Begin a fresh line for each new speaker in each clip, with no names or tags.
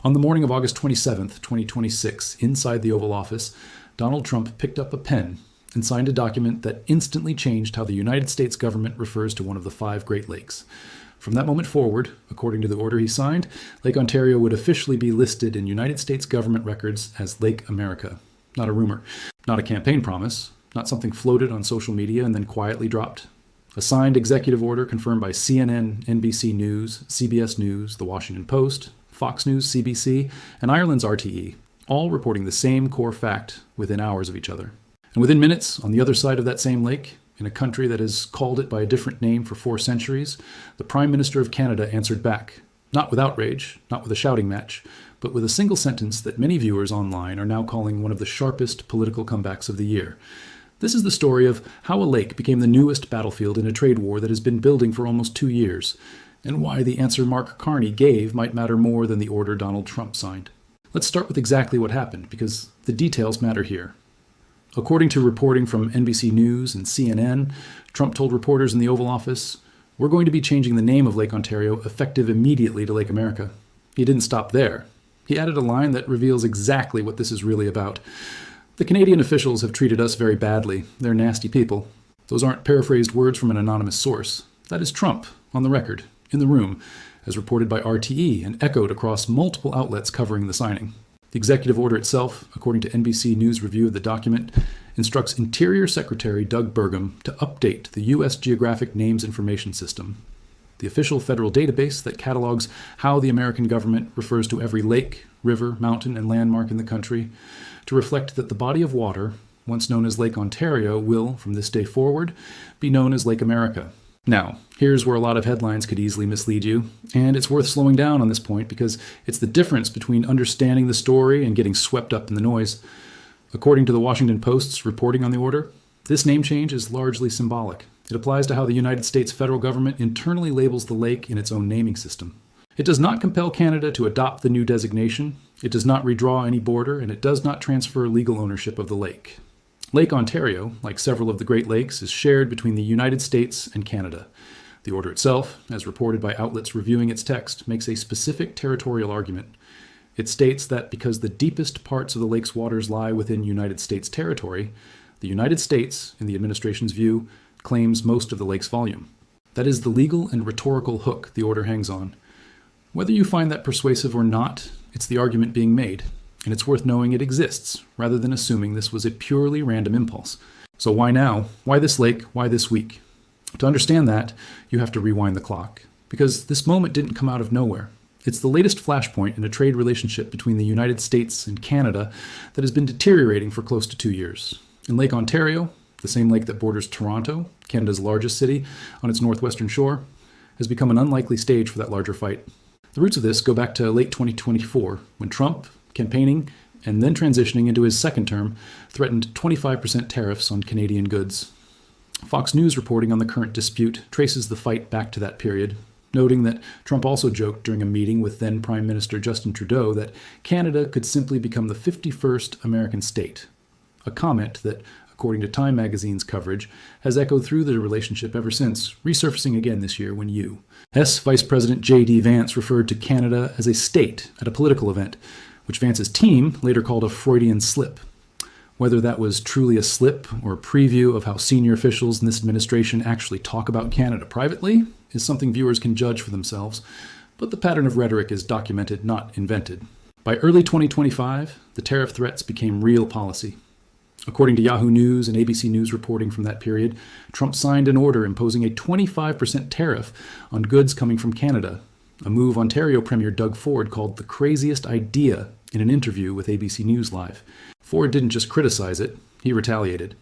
On the morning of August 27th, 2026, inside the Oval Office, Donald Trump picked up a pen and signed a document that instantly changed how the United States government refers to one of the 5 Great Lakes. From that moment forward, according to the order he signed, Lake Ontario would officially be listed in United States government records as Lake America. Not a rumor, not a campaign promise, not something floated on social media and then quietly dropped. A signed executive order confirmed by CNN, NBC News, CBS News, The Washington Post, Fox News, CBC, and Ireland's RTE, all reporting the same core fact within hours of each other. And within minutes, on the other side of that same lake, in a country that has called it by a different name for 4 centuries, the Prime Minister of Canada answered back, not with outrage, not with a shouting match, but with a single sentence that many viewers online are now calling one of the sharpest political comebacks of the year. This is the story of how a lake became the newest battlefield in a trade war that has been building for almost 2 years, and why the answer Mark Carney gave might matter more than the order Donald Trump signed. Let's start with exactly what happened, because the details matter here. According to reporting from NBC News and CNN, Trump told reporters in the Oval Office, "We're going to be changing the name of Lake Ontario effective immediately to Lake America." He didn't stop there. He added a line that reveals exactly what this is really about. "The Canadian officials have treated us very badly. They're nasty people." Those aren't paraphrased words from an anonymous source. That is Trump, on the record, in the room, as reported by RTE and echoed across multiple outlets covering the signing. The executive order itself, according to NBC News' review of the document, instructs Interior Secretary Doug Burgum to update the U.S. Geographic Names Information System, the official federal database that catalogs how the American government refers to every lake, river, mountain, and landmark in the country, to reflect that the body of water, once known as Lake Ontario, will, from this day forward, be known as Lake America. Now, here's where a lot of headlines could easily mislead you, and it's worth slowing down on this point because it's the difference between understanding the story and getting swept up in the noise. According to the Washington Post's reporting on the order, this name change is largely symbolic. It applies to how the United States federal government internally labels the lake in its own naming system. It does not compel Canada to adopt the new designation, it does not redraw any border, and it does not transfer legal ownership of the lake. Lake Ontario, like several of the Great Lakes, is shared between the United States and Canada. The order itself, as reported by outlets reviewing its text, makes a specific territorial argument. It states that because the deepest parts of the lake's waters lie within United States territory, the United States, in the administration's view, claims most of the lake's volume. That is the legal and rhetorical hook the order hangs on. Whether you find that persuasive or not, it's the argument being made. And it's worth knowing it exists, rather than assuming this was a purely random impulse. So why now? Why this lake? Why this week? To understand that, you have to rewind the clock, because this moment didn't come out of nowhere. It's the latest flashpoint in a trade relationship between the United States and Canada that has been deteriorating for close to 2 years. In Lake Ontario, the same lake that borders Toronto, Canada's largest city, on its northwestern shore, has become an unlikely stage for that larger fight. The roots of this go back to late 2024, when Trump, campaigning, and then transitioning into his second term, threatened 25% tariffs on Canadian goods. Fox News reporting on the current dispute traces the fight back to that period, noting that Trump also joked during a meeting with then Prime Minister Justin Trudeau that Canada could simply become the 51st American state, a comment that, according to Time magazine's coverage, has echoed through the relationship ever since, resurfacing again this year when Vice President J.D. Vance referred to Canada as a state at a political event, which Vance's team later called a Freudian slip. Whether that was truly a slip or a preview of how senior officials in this administration actually talk about Canada privately is something viewers can judge for themselves, but the pattern of rhetoric is documented, not invented. By early 2025, the tariff threats became real policy. According to Yahoo News and ABC News reporting from that period, Trump signed an order imposing a 25% tariff on goods coming from Canada, a move Ontario Premier Doug Ford called the craziest idea in an interview with ABC News Live. Ford didn't just criticize it, he retaliated.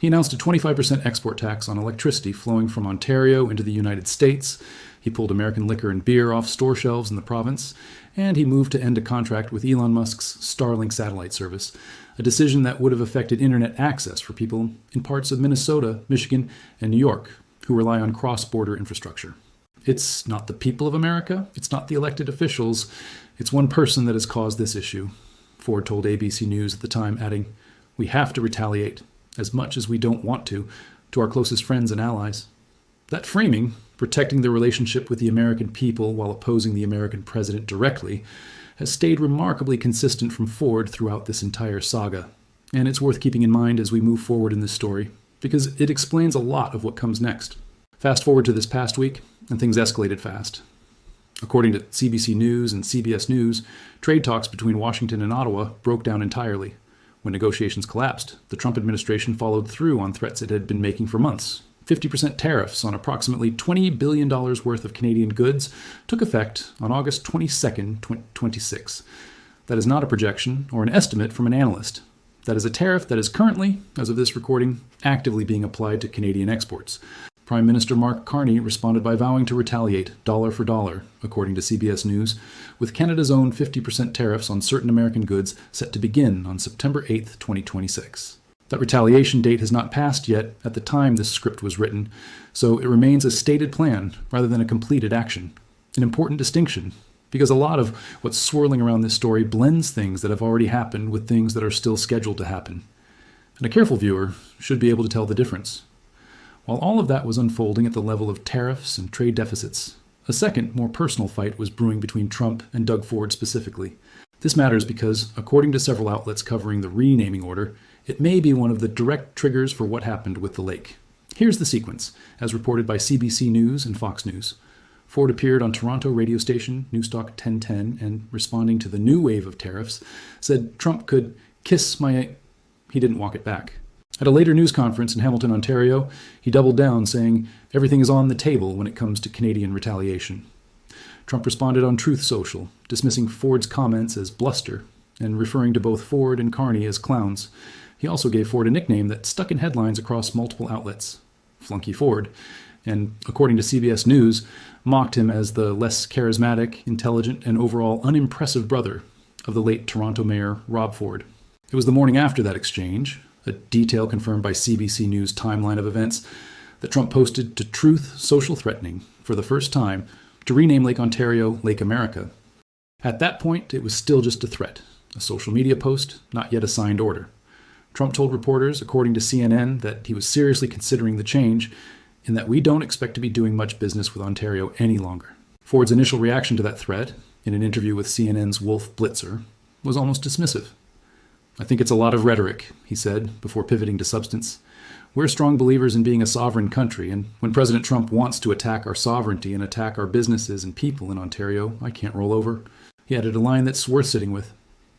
He announced a 25% export tax on electricity flowing from Ontario into the United States. He pulled American liquor and beer off store shelves in the province, and he moved to end a contract with Elon Musk's Starlink satellite service, a decision that would have affected internet access for people in parts of Minnesota, Michigan, and New York who rely on cross-border infrastructure. It's not the people of America, it's not the elected officials, it's one person that has caused this issue, Ford told ABC News at the time, adding, "We have to retaliate, as much as we don't want to our closest friends and allies." That framing, protecting the relationship with the American people while opposing the American president directly, has stayed remarkably consistent from Ford throughout this entire saga. And it's worth keeping in mind as we move forward in this story, because it explains a lot of what comes next. Fast forward to this past week, and things escalated fast. According to CBC News and CBS News, trade talks between Washington and Ottawa broke down entirely. When negotiations collapsed, the Trump administration followed through on threats it had been making for months. 50% tariffs on approximately $20 billion worth of Canadian goods took effect on August 22, 2026. That is not a projection or an estimate from an analyst. That is a tariff that is currently, as of this recording, actively being applied to Canadian exports. Prime Minister Mark Carney responded by vowing to retaliate dollar for dollar, according to CBS News, with Canada's own 50% tariffs on certain American goods set to begin on September 8, 2026. That retaliation date has not passed yet at the time this script was written, so it remains a stated plan rather than a completed action. An important distinction, because a lot of what's swirling around this story blends things that have already happened with things that are still scheduled to happen. And a careful viewer should be able to tell the difference. While all of that was unfolding at the level of tariffs and trade deficits, a second, more personal fight was brewing between Trump and Doug Ford specifically. This matters because, according to several outlets covering the renaming order, it may be one of the direct triggers for what happened with the lake. Here's the sequence, as reported by CBC News and Fox News. Ford appeared on Toronto radio station Newstalk 1010 and, responding to the new wave of tariffs, said Trump could kiss my... He didn't walk it back. At a later news conference in Hamilton, Ontario, he doubled down, saying everything is on the table when it comes to Canadian retaliation. Trump responded on Truth Social, dismissing Ford's comments as bluster and referring to both Ford and Carney as clowns. He also gave Ford a nickname that stuck in headlines across multiple outlets, Flunky Ford, and, according to CBS News, mocked him as the less charismatic, intelligent, and overall unimpressive brother of the late Toronto Mayor Rob Ford. It was the morning after that exchange, a detail confirmed by CBC News' timeline of events, that Trump posted to Truth Social threatening, for the first time, to rename Lake Ontario Lake America. At that point, it was still just a threat, a social media post, not yet a signed order. Trump told reporters, according to CNN, that he was seriously considering the change, and that we don't expect to be doing much business with Ontario any longer. Ford's initial reaction to that threat, in an interview with CNN's Wolf Blitzer, was almost dismissive. I think it's a lot of rhetoric, he said, before pivoting to substance. We're strong believers in being a sovereign country, and when President Trump wants to attack our sovereignty and attack our businesses and people in Ontario, I can't roll over. He added a line that's worth sitting with.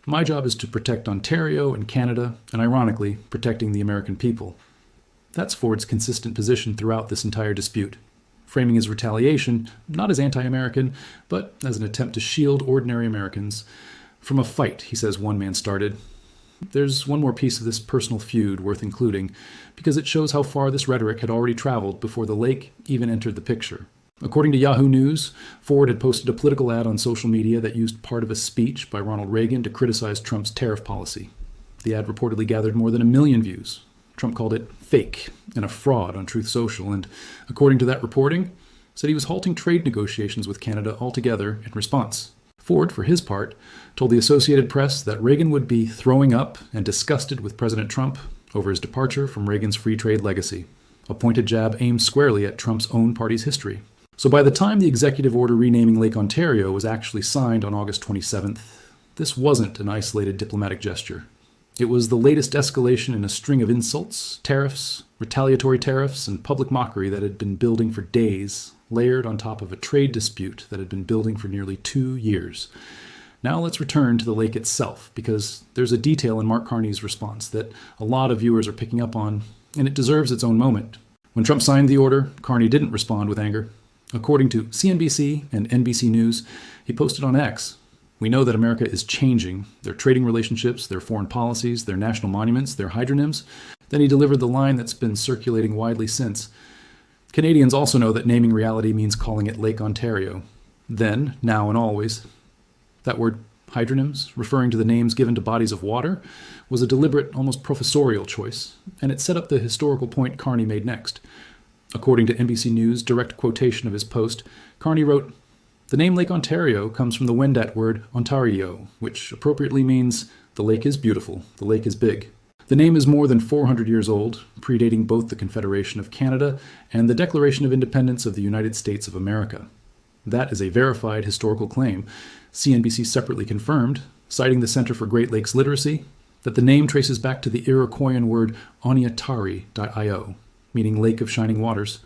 My job is to protect Ontario and Canada, and ironically, protecting the American people. That's Ford's consistent position throughout this entire dispute, framing his retaliation not as anti-American, but as an attempt to shield ordinary Americans from a fight he says one man started. There's one more piece of this personal feud worth including, because it shows how far this rhetoric had already traveled before the lake even entered the picture. According to Yahoo News, Ford had posted a political ad on social media that used part of a speech by Ronald Reagan to criticize Trump's tariff policy. The ad reportedly gathered more than 1 million views. Trump called it fake and a fraud on Truth Social, and, according to that reporting, said he was halting trade negotiations with Canada altogether in response. Ford, for his part, told the Associated Press that Reagan would be throwing up and disgusted with President Trump over his departure from Reagan's free trade legacy, a pointed jab aimed squarely at Trump's own party's history. So by the time the executive order renaming Lake Ontario was actually signed on August 27th, this wasn't an isolated diplomatic gesture. It was the latest escalation in a string of insults, tariffs, retaliatory tariffs, and public mockery that had been building for days, layered on top of a trade dispute that had been building for nearly 2 years. Now let's return to the lake itself, because there's a detail in Mark Carney's response that a lot of viewers are picking up on, and it deserves its own moment. When Trump signed the order, Carney didn't respond with anger. According to CNBC and NBC News, he posted on X, "We know that America is changing, their trading relationships, their foreign policies, their national monuments, their hydronyms." Then he delivered the line that's been circulating widely since. Canadians also know that naming reality means calling it Lake Ontario. Then, now and always. That word, hydronyms, referring to the names given to bodies of water, was a deliberate, almost professorial choice, and it set up the historical point Carney made next. According to NBC News' direct quotation of his post, Carney wrote, "The name Lake Ontario comes from the Wendat word Ontario, which appropriately means the lake is beautiful, the lake is big. The name is more than 400 years old, predating both the Confederation of Canada and the Declaration of Independence of the United States of America. That is a verified historical claim. CNBC separately confirmed, citing the Center for Great Lakes Literacy, that the name traces back to the Iroquoian word oniatari.io, meaning Lake of Shining Waters,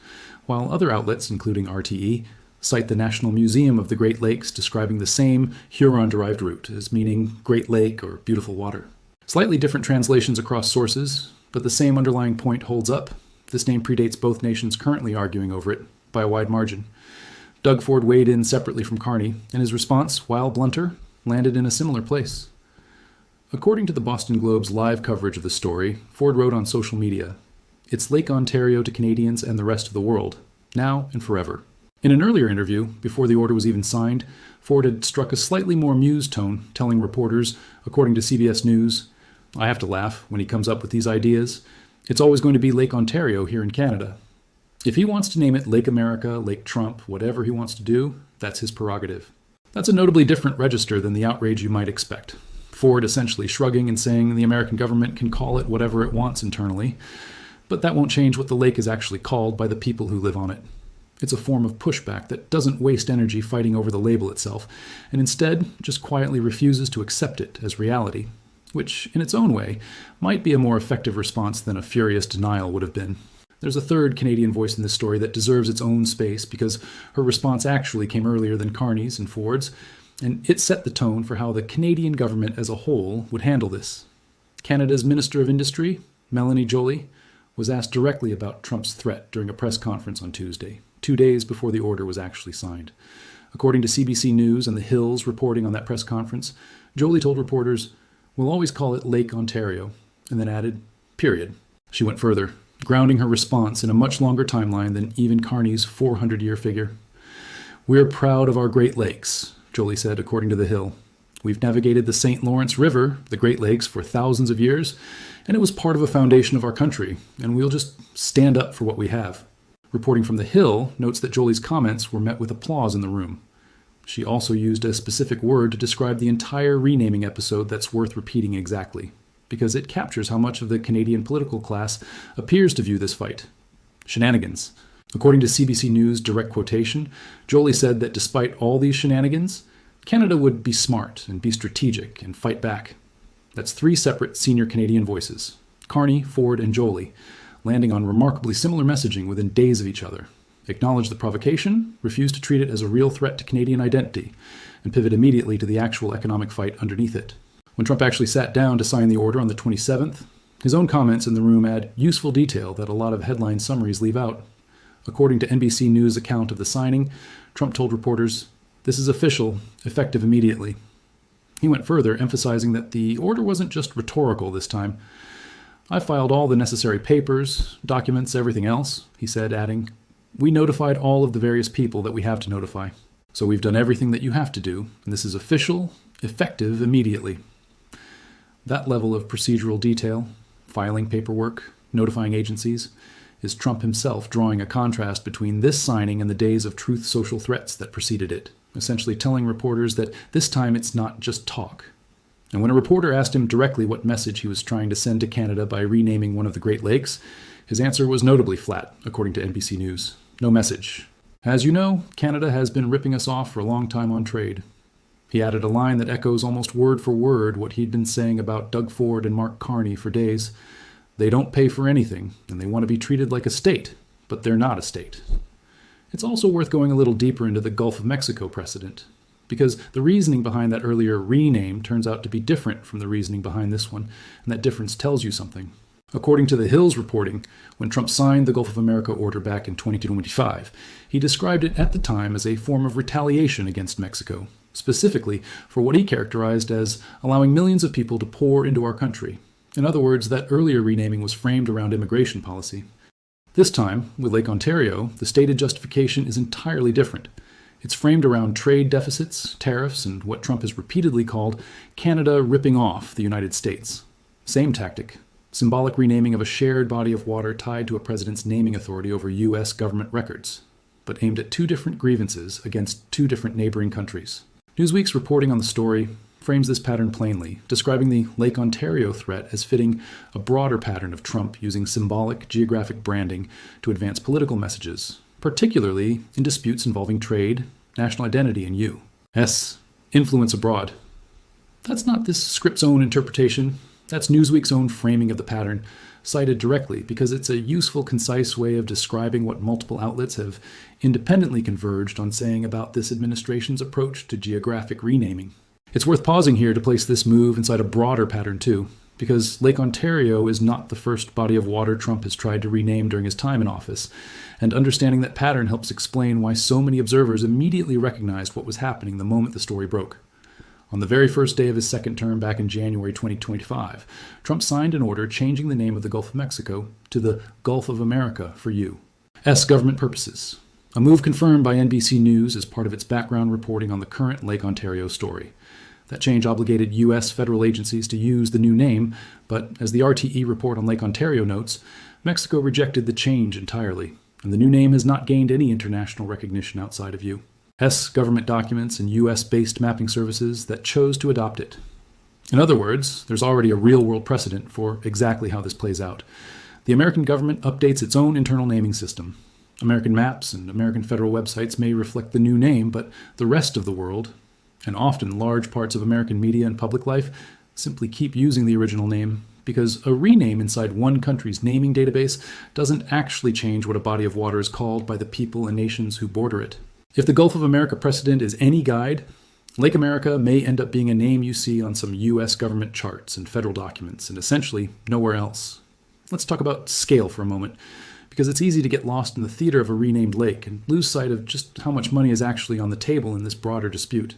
while other outlets, including RTE, cite the National Museum of the Great Lakes describing the same Huron-derived root as meaning Great Lake or beautiful water. Slightly different translations across sources, but the same underlying point holds up. This name predates both nations currently arguing over it by a wide margin. Doug Ford weighed in separately from Carney, and his response, while blunter, landed in a similar place. According to the Boston Globe's live coverage of the story, Ford wrote on social media, "It's Lake Ontario to Canadians and the rest of the world, now and forever." In an earlier interview, before the order was even signed, Ford had struck a slightly more amused tone, telling reporters, according to CBS News, "I have to laugh when he comes up with these ideas. It's always going to be Lake Ontario here in Canada. If he wants to name it Lake America, Lake Trump, whatever he wants to do, that's his prerogative." That's a notably different register than the outrage you might expect. Ford essentially shrugging and saying the American government can call it whatever it wants internally, but that won't change what the lake is actually called by the people who live on it. It's a form of pushback that doesn't waste energy fighting over the label itself, and instead just quietly refuses to accept it as reality, which, in its own way, might be a more effective response than a furious denial would have been. There's a third Canadian voice in this story that deserves its own space because her response actually came earlier than Carney's and Ford's, and it set the tone for how the Canadian government as a whole would handle this. Canada's Minister of Industry, Mélanie Joly, was asked directly about Trump's threat during a press conference on Tuesday, 2 days before the order was actually signed. According to CBC News and The Hill's reporting on that press conference, Joly told reporters, "We'll always call it Lake Ontario," and then added, "period." She went further, grounding her response in a much longer timeline than even Carney's 400-year figure. "We're proud of our Great Lakes," Joly said, according to The Hill. "We've navigated the St. Lawrence River, the Great Lakes, for thousands of years, and it was part of a foundation of our country, and we'll just stand up for what we have." Reporting from The Hill notes that Joly's comments were met with applause in the room. She also used a specific word to describe the entire renaming episode that's worth repeating exactly, because it captures how much of the Canadian political class appears to view this fight. Shenanigans. According to CBC News' direct quotation, Joly said that despite all these shenanigans, Canada would be smart and be strategic and fight back. That's three separate senior Canadian voices, Carney, Ford, and Joly, landing on remarkably similar messaging within days of each other. Acknowledge the provocation, refuse to treat it as a real threat to Canadian identity, and pivot immediately to the actual economic fight underneath it. When Trump actually sat down to sign the order on the 27th, his own comments in the room add useful detail that a lot of headline summaries leave out. According to NBC News' account of the signing, Trump told reporters, "This is official, effective immediately." He went further, emphasizing that the order wasn't just rhetorical this time. "I filed all the necessary papers, documents, everything else," he said, adding, "We notified all of the various people that we have to notify. So we've done everything that you have to do, and this is official, effective immediately." That level of procedural detail, filing paperwork, notifying agencies, is Trump himself drawing a contrast between this signing and the days of truth social threats that preceded it, essentially telling reporters that this time it's not just talk. And when a reporter asked him directly what message he was trying to send to Canada by renaming one of the Great Lakes, his answer was notably flat, according to NBC News. No message. "As you know, Canada has been ripping us off for a long time on trade." He added a line that echoes almost word for word what he'd been saying about Doug Ford and Mark Carney for days. "They don't pay for anything, and they want to be treated like a state, but they're not a state." It's also worth going a little deeper into the Gulf of Mexico precedent, because the reasoning behind that earlier rename turns out to be different from the reasoning behind this one, and that difference tells you something. According to The Hill's reporting, when Trump signed the Gulf of America order back in 2025, he described it at the time as a form of retaliation against Mexico, specifically for what he characterized as allowing millions of people to pour into our country. In other words, that earlier renaming was framed around immigration policy. This time, with Lake Ontario, the stated justification is entirely different. It's framed around trade deficits, tariffs, and what Trump has repeatedly called Canada ripping off the United States. Same tactic. Symbolic renaming of a shared body of water tied to a president's naming authority over U.S. government records, but aimed at two different grievances against two different neighboring countries. Newsweek's reporting on the story frames this pattern plainly, describing the Lake Ontario threat as fitting a broader pattern of Trump using symbolic geographic branding to advance political messages, particularly in disputes involving trade, national identity in you. S. Influence abroad. That's not this script's own interpretation. That's Newsweek's own framing of the pattern, cited directly because it's a useful, concise way of describing what multiple outlets have independently converged on saying about this administration's approach to geographic renaming. It's worth pausing here to place this move inside a broader pattern too, because Lake Ontario is not the first body of water Trump has tried to rename during his time in office, and understanding that pattern helps explain why so many observers immediately recognized what was happening the moment the story broke. On the very first day of his second term back in January 2025, Trump signed an order changing the name of the Gulf of Mexico to the Gulf of America for you. S. Government purposes. A move confirmed by NBC News as part of its background reporting on the current Lake Ontario story. That change obligated U.S. federal agencies to use the new name, but as the RTE report on Lake Ontario notes, Mexico rejected the change entirely, and the new name has not gained any international recognition outside of you. S. Government documents and U.S.-based mapping services that chose to adopt it. In other words, there's already a real-world precedent for exactly how this plays out. The American government updates its own internal naming system. American maps and American federal websites may reflect the new name, but the rest of the world, and often large parts of American media and public life, simply keep using the original name because a rename inside one country's naming database doesn't actually change what a body of water is called by the people and nations who border it. If the Gulf of America precedent is any guide, Lake America may end up being a name you see on some U.S. government charts and federal documents, and essentially nowhere else. Let's talk about scale for a moment, because it's easy to get lost in the theater of a renamed lake and lose sight of just how much money is actually on the table in this broader dispute.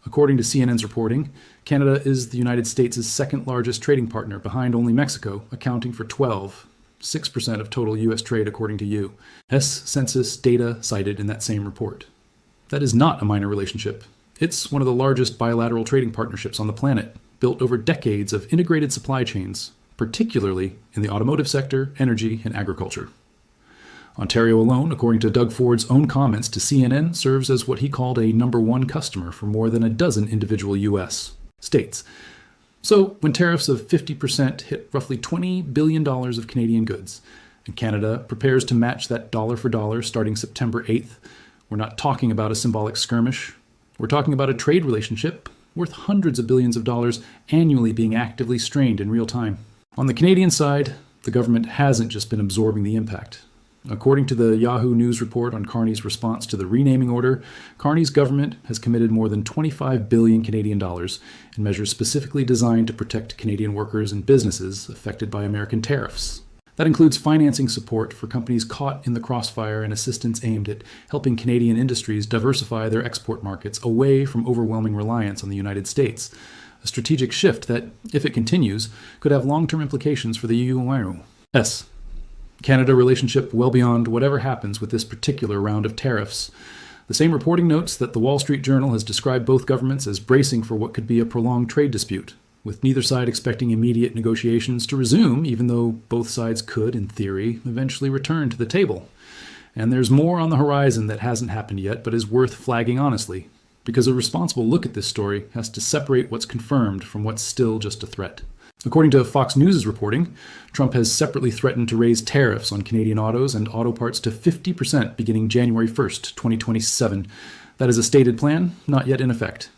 According to CNN's reporting, Canada is the United States' second largest trading partner behind only Mexico, accounting for 6% of total U.S. trade according to you. S. Census data cited in that same report. That is not a minor relationship. It's one of the largest bilateral trading partnerships on the planet, built over decades of integrated supply chains, particularly in the automotive sector, energy, and agriculture. Ontario alone, according to Doug Ford's own comments to CNN, serves as what he called a number one customer for more than a dozen individual U.S. states. So when tariffs of 50% hit roughly $20 billion of Canadian goods, and Canada prepares to match that dollar for dollar starting September 8th, we're not talking about a symbolic skirmish. We're talking about a trade relationship worth hundreds of billions of dollars annually being actively strained in real time. On the Canadian side, the government hasn't just been absorbing the impact. According to the Yahoo News report on Carney's response to the renaming order, Carney's government has committed more than 25 billion Canadian dollars in measures specifically designed to protect Canadian workers and businesses affected by American tariffs. That includes financing support for companies caught in the crossfire and assistance aimed at helping Canadian industries diversify their export markets away from overwhelming reliance on the United States, a strategic shift that, if it continues, could have long-term implications for the EU. S. Canada relationship well beyond whatever happens with this particular round of tariffs. The same reporting notes that the Wall Street Journal has described both governments as bracing for what could be a prolonged trade dispute, with neither side expecting immediate negotiations to resume, even though both sides could, in theory, eventually return to the table. And there's more on the horizon that hasn't happened yet, but is worth flagging honestly, because a responsible look at this story has to separate what's confirmed from what's still just a threat. According to Fox News' reporting, Trump has separately threatened to raise tariffs on Canadian autos and auto parts to 50% beginning January 1st, 2027. That is a stated plan, not yet in effect.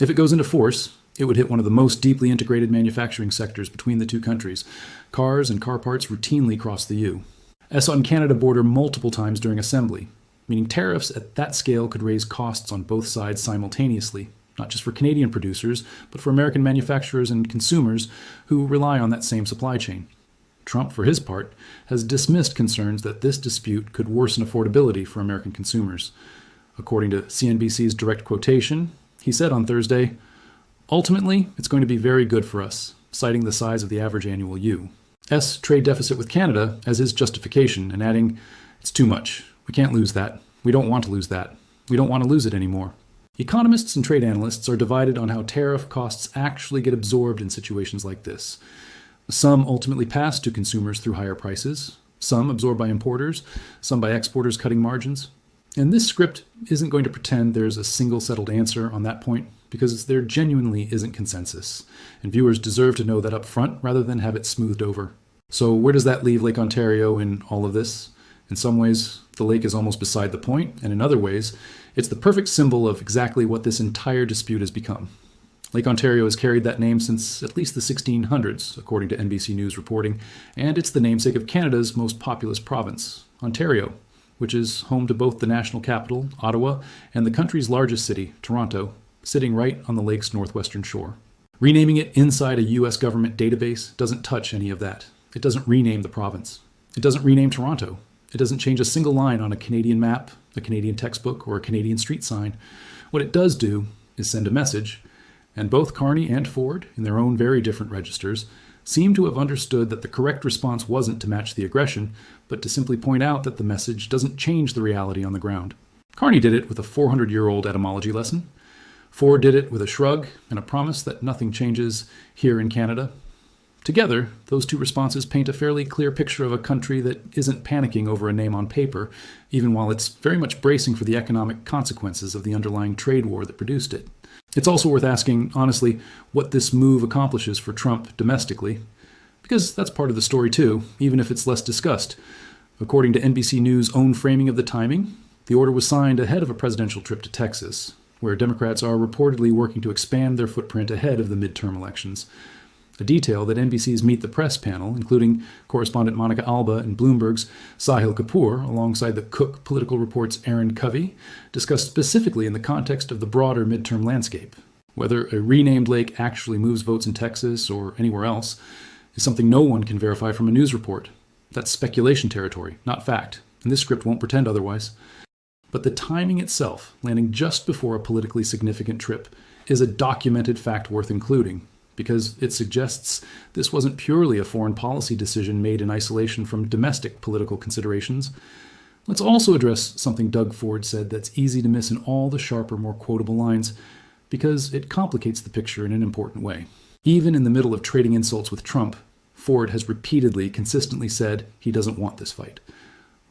If it goes into force, it would hit one of the most deeply integrated manufacturing sectors between the two countries. Cars and car parts routinely cross the U.S. and Canada border multiple times during assembly, meaning tariffs at that scale could raise costs on both sides simultaneously, not just for Canadian producers, but for American manufacturers and consumers who rely on that same supply chain. Trump, for his part, has dismissed concerns that this dispute could worsen affordability for American consumers. According to CNBC's direct quotation, he said on Thursday, "Ultimately, it's going to be very good for us," citing the size of the average annual U.S. trade deficit with Canada as his justification, and adding, "It's too much. We can't lose that. We don't want to lose that. We don't want to lose it anymore." Economists and trade analysts are divided on how tariff costs actually get absorbed in situations like this. Some ultimately pass to consumers through higher prices, some absorbed by importers, some by exporters cutting margins. And this script isn't going to pretend there's a single settled answer on that point, because there genuinely isn't consensus, and viewers deserve to know that up front rather than have it smoothed over. So where does that leave Lake Ontario in all of this? In some ways, the lake is almost beside the point, and in other ways, it's the perfect symbol of exactly what this entire dispute has become. Lake Ontario has carried that name since at least the 1600s, according to NBC News reporting, and it's the namesake of Canada's most populous province, Ontario, which is home to both the national capital, Ottawa, and the country's largest city, Toronto, sitting right on the lake's northwestern shore. Renaming it inside a U.S. government database doesn't touch any of that. It doesn't rename the province. It doesn't rename Toronto. It doesn't change a single line on a Canadian map, a Canadian textbook, or a Canadian street sign. What it does do is send a message, and both Carney and Ford, in their own very different registers, seem to have understood that the correct response wasn't to match the aggression, but to simply point out that the message doesn't change the reality on the ground. Carney did it with a 400-year-old etymology lesson. Ford did it with a shrug and a promise that nothing changes here in Canada. Together, those two responses paint a fairly clear picture of a country that isn't panicking over a name on paper, even while it's very much bracing for the economic consequences of the underlying trade war that produced it. It's also worth asking, honestly, what this move accomplishes for Trump domestically, because that's part of the story too, even if it's less discussed. According to NBC News' own framing of the timing, the order was signed ahead of a presidential trip to Texas, where Democrats are reportedly working to expand their footprint ahead of the midterm elections. A detail that NBC's Meet the Press panel, including correspondent Monica Alba and Bloomberg's Sahil Kapoor, alongside the Cook Political Report's Aaron Covey, discussed specifically in the context of the broader midterm landscape. Whether a renamed lake actually moves votes in Texas or anywhere else is something no one can verify from a news report. That's speculation territory, not fact, and this script won't pretend otherwise. But the timing itself, landing just before a politically significant trip, is a documented fact worth including, because it suggests this wasn't purely a foreign policy decision made in isolation from domestic political considerations. Let's also address something Doug Ford said that's easy to miss in all the sharper, more quotable lines, because it complicates the picture in an important way. Even in the middle of trading insults with Trump, Ford has repeatedly, consistently said he doesn't want this fight.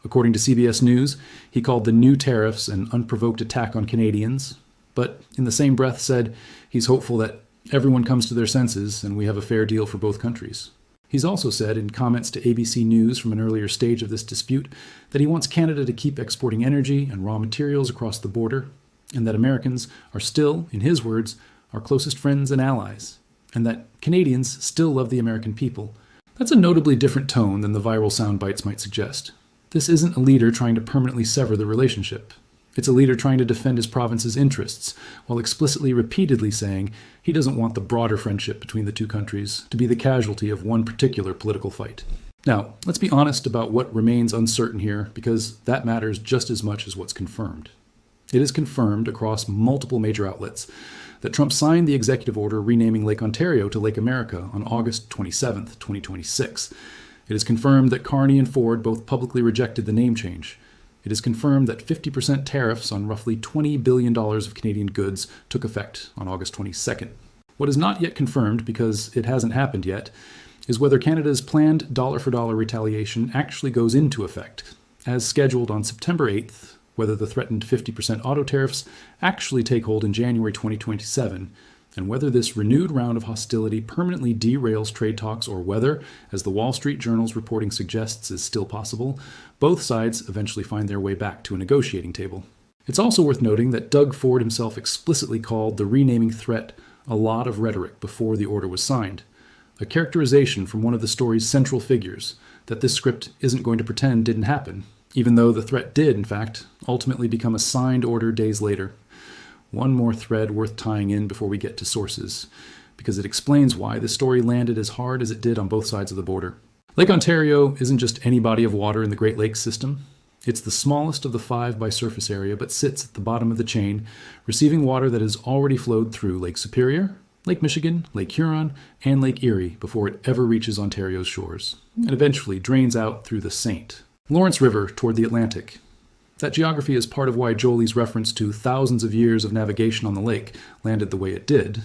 According to CBS News, he called the new tariffs an unprovoked attack on Canadians, but in the same breath said he's hopeful that everyone comes to their senses and we have a fair deal for both countries. He's also said in comments to ABC News from an earlier stage of this dispute that he wants Canada to keep exporting energy and raw materials across the border, and that Americans are still, in his words, our closest friends and allies, and that Canadians still love the American people. That's a notably different tone than the viral sound bites might suggest. This isn't a leader trying to permanently sever the relationship. It's a leader trying to defend his province's interests, while explicitly repeatedly saying he doesn't want the broader friendship between the two countries to be the casualty of one particular political fight. Now, let's be honest about what remains uncertain here, because that matters just as much as what's confirmed. It is confirmed across multiple major outlets that Trump signed the executive order renaming Lake Ontario to Lake America on August 27, 2026. It is confirmed that Carney and Ford both publicly rejected the name change. It is confirmed that 50% tariffs on roughly $20 billion of Canadian goods took effect on August 22nd. What is not yet confirmed, because it hasn't happened yet, is whether Canada's planned dollar-for-dollar retaliation actually goes into effect, as scheduled on September 8th, whether the threatened 50% auto tariffs actually take hold in January 2027, and whether this renewed round of hostility permanently derails trade talks, or whether, as the Wall Street Journal's reporting suggests is still possible, both sides eventually find their way back to a negotiating table. It's also worth noting that Doug Ford himself explicitly called the renaming threat a lot of rhetoric before the order was signed, a characterization from one of the story's central figures that this script isn't going to pretend didn't happen, even though the threat did, in fact, ultimately become a signed order days later. One more thread worth tying in before we get to sources, because it explains why this story landed as hard as it did on both sides of the border. Lake Ontario isn't just any body of water in the Great Lakes system. It's the smallest of the 5 by surface area, but sits at the bottom of the chain, receiving water that has already flowed through Lake Superior, Lake Michigan, Lake Huron, and Lake Erie before it ever reaches Ontario's shores, and eventually drains out through the St. Lawrence River toward the Atlantic. That geography is part of why Joly's reference to thousands of years of navigation on the lake landed the way it did.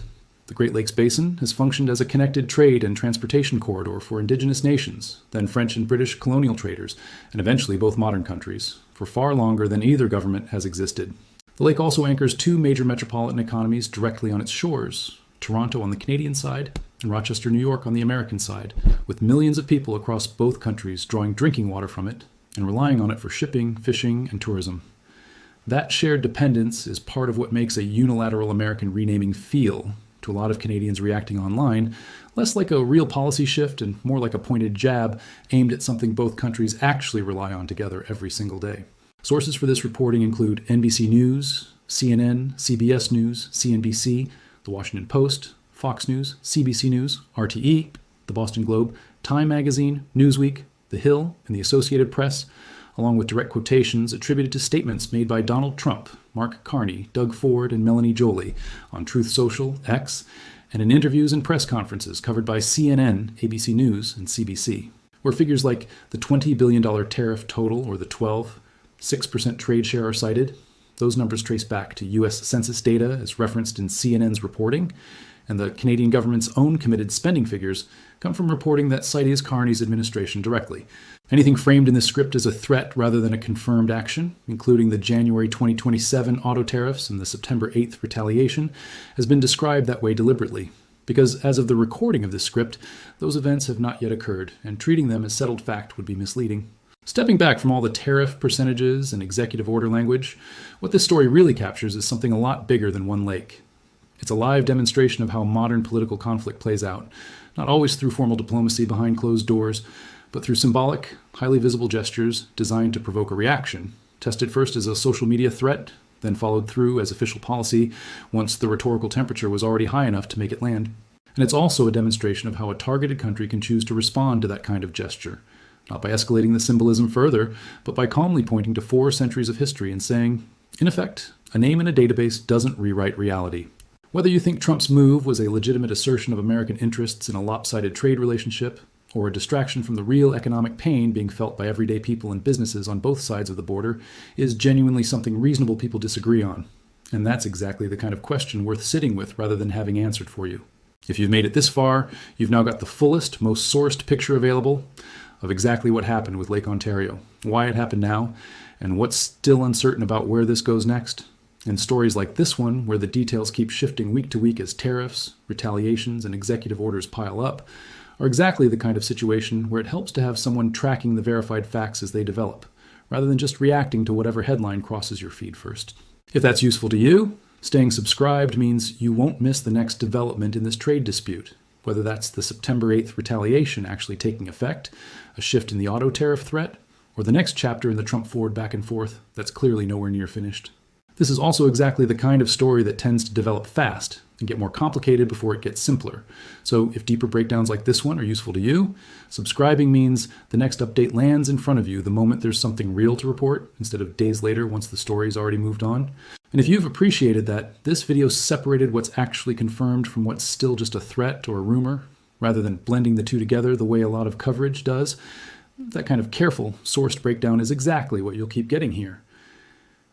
The Great Lakes Basin has functioned as a connected trade and transportation corridor for Indigenous nations, then French and British colonial traders, and eventually both modern countries, for far longer than either government has existed. The lake also anchors 2 major metropolitan economies directly on its shores, Toronto on the Canadian side and Rochester, New York on the American side, with millions of people across both countries drawing drinking water from it, and relying on it for shipping, fishing, and tourism. That shared dependence is part of what makes a unilateral American renaming feel, to a lot of Canadians reacting online, less like a real policy shift and more like a pointed jab aimed at something both countries actually rely on together every single day. Sources for this reporting include NBC News, CNN, CBS News, CNBC, The Washington Post, Fox News, CBC News, RTE, The Boston Globe, Time Magazine, Newsweek, The Hill, and the Associated Press, along with direct quotations attributed to statements made by Donald Trump, Mark Carney, Doug Ford, and Mélanie Joly on Truth Social, X, and in interviews and press conferences covered by CNN, ABC News, and CBC, where figures like the $20 billion tariff total or the 6% trade share are cited. Those numbers trace back to U.S. Census data as referenced in CNN's reporting, and the Canadian government's own committed spending figures come from reporting that cites Carney's administration directly. Anything framed in this script as a threat rather than a confirmed action, including the January 2027 auto tariffs and the September 8th retaliation, has been described that way deliberately, because as of the recording of this script, those events have not yet occurred, and treating them as settled fact would be misleading. Stepping back from all the tariff percentages and executive order language, what this story really captures is something a lot bigger than one lake. It's a live demonstration of how modern political conflict plays out, not always through formal diplomacy behind closed doors, but through symbolic, highly visible gestures designed to provoke a reaction, tested first as a social media threat, then followed through as official policy once the rhetorical temperature was already high enough to make it land. And it's also a demonstration of how a targeted country can choose to respond to that kind of gesture, not by escalating the symbolism further, but by calmly pointing to 4 centuries of history and saying, in effect, a name in a database doesn't rewrite reality. Whether you think Trump's move was a legitimate assertion of American interests in a lopsided trade relationship, or a distraction from the real economic pain being felt by everyday people and businesses on both sides of the border, is genuinely something reasonable people disagree on. And that's exactly the kind of question worth sitting with rather than having answered for you. If you've made it this far, you've now got the fullest, most sourced picture available of exactly what happened with Lake Ontario, why it happened now, and what's still uncertain about where this goes next. And stories like this one, where the details keep shifting week to week as tariffs, retaliations, and executive orders pile up, are exactly the kind of situation where it helps to have someone tracking the verified facts as they develop, rather than just reacting to whatever headline crosses your feed first. If that's useful to you, staying subscribed means you won't miss the next development in this trade dispute, whether that's the September 8th retaliation actually taking effect, a shift in the auto tariff threat, or the next chapter in the Trump-Ford back and forth that's clearly nowhere near finished. This is also exactly the kind of story that tends to develop fast and get more complicated before it gets simpler. So if deeper breakdowns like this one are useful to you, subscribing means the next update lands in front of you the moment there's something real to report, instead of days later once the story's already moved on. And if you've appreciated that this video separated what's actually confirmed from what's still just a threat or a rumor, rather than blending the two together the way a lot of coverage does, that kind of careful, sourced breakdown is exactly what you'll keep getting here,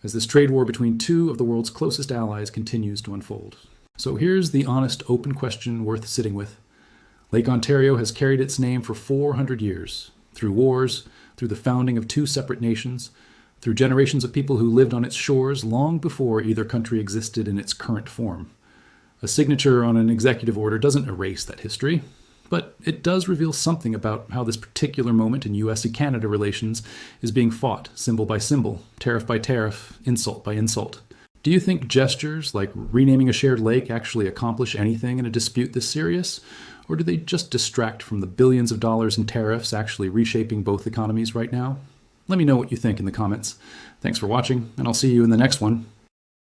as this trade war between 2 of the world's closest allies continues to unfold. So here's the honest, open question worth sitting with. Lake Ontario has carried its name for 400 years, through wars, through the founding of 2 separate nations, through generations of people who lived on its shores long before either country existed in its current form. A signature on an executive order doesn't erase that history, but it does reveal something about how this particular moment in US and Canada relations is being fought, symbol by symbol, tariff by tariff, insult by insult. Do you think gestures like renaming a shared lake actually accomplish anything in a dispute this serious? Or do they just distract from the billions of dollars in tariffs actually reshaping both economies right now? Let me know what you think in the comments. Thanks for watching, and I'll see you in the next one.